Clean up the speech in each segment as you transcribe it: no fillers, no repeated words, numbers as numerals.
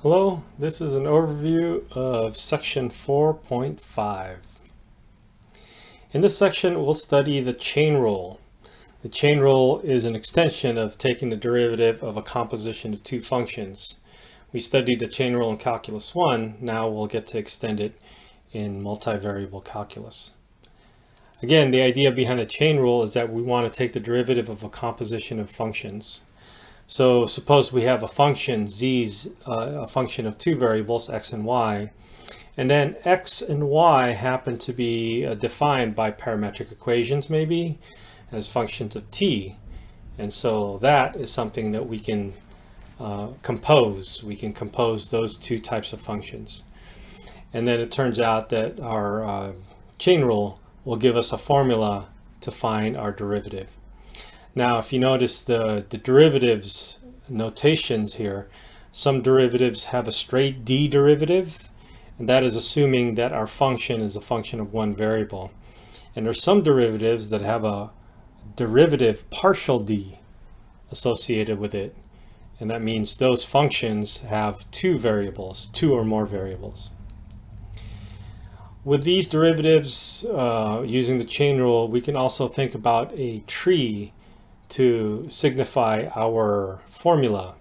Hello, this is an overview of section 4.5. In this section, we'll study the chain rule. The chain rule is an extension of taking the derivative of a composition of two functions. We studied the chain rule in Calculus 1, now we'll get to extend it in multivariable calculus. Again, the idea behind the chain rule is that we want to take the derivative of a composition of functions. So suppose we have a function z's a function of two variables x and y, and then x and y happen to be defined by parametric equations maybe as functions of t, and so that is something that we can compose. We can compose those two types of functions, and then it turns out that our chain rule will give us a formula to find our derivative. Now, if you notice the derivatives notations here, some derivatives have a straight d derivative, and that is assuming that our function is a function of one variable. And there's some derivatives that have a derivative partial d associated with it, and that means those functions have two variables, two or more variables. With these derivatives, using the chain rule, we can also think about a tree to signify our formula,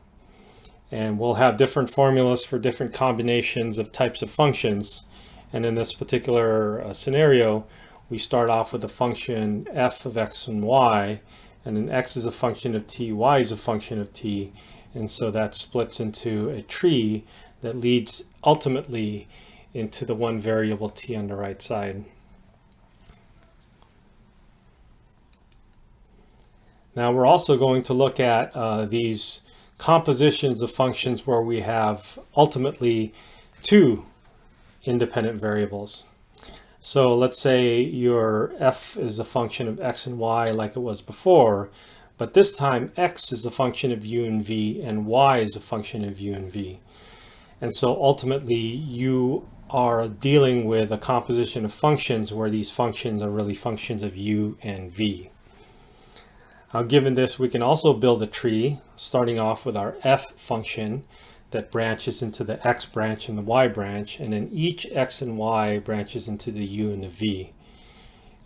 and we'll have different formulas for different combinations of types of functions. And in this particular scenario, we start off with a function f of x and y, and then x is a function of t, y is a function of t, and so that splits into a tree that leads ultimately into the one variable t on the right side. Now we're also going to look at these compositions of functions where we have ultimately two independent variables. So let's say your f is a function of x and y like it was before, but this time x is a function of u and v and y is a function of u and v. And so ultimately you are dealing with a composition of functions where these functions are really functions of u and v. Given this, we can also build a tree starting off with our f function that branches into the x branch and the y branch, and then each x and y branches into the u and the v.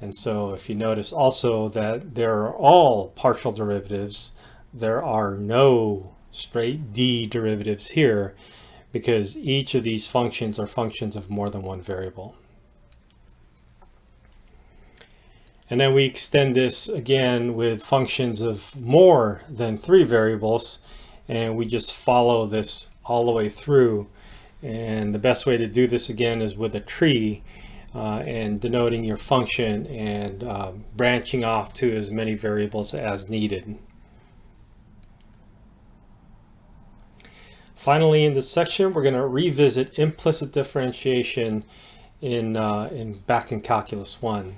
And so if you notice also that there are all partial derivatives, there are no straight d derivatives here because each of these functions are functions of more than one variable. And then we extend this again with functions of more than three variables, and we just follow this all the way through. And the best way to do this again is with a tree and denoting your function and branching off to as many variables as needed. Finally, in this section, we're going to revisit implicit differentiation back in Calculus 1.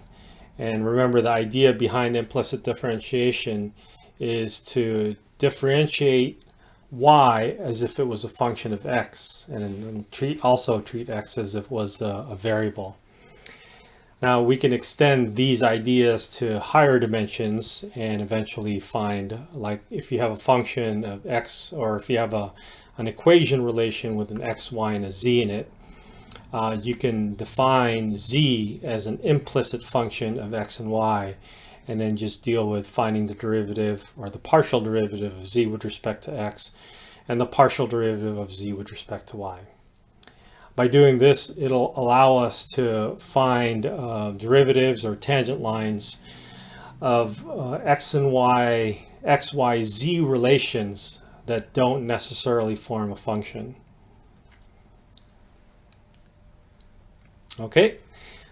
And remember, the idea behind implicit differentiation is to differentiate y as if it was a function of x, and also treat x as if it was a variable. Now we can extend these ideas to higher dimensions and eventually find, like if you have a function of x, or if you have an equation relation with an x, y, and a z in it, you can define z as an implicit function of x and y, and then just deal with finding the derivative or the partial derivative of z with respect to x and the partial derivative of z with respect to y. By doing this, it'll allow us to find derivatives or tangent lines of x and y, x, y, z relations that don't necessarily form a function. Okay,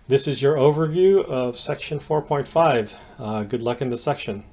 this is your overview of section 4.5. Good luck in this section.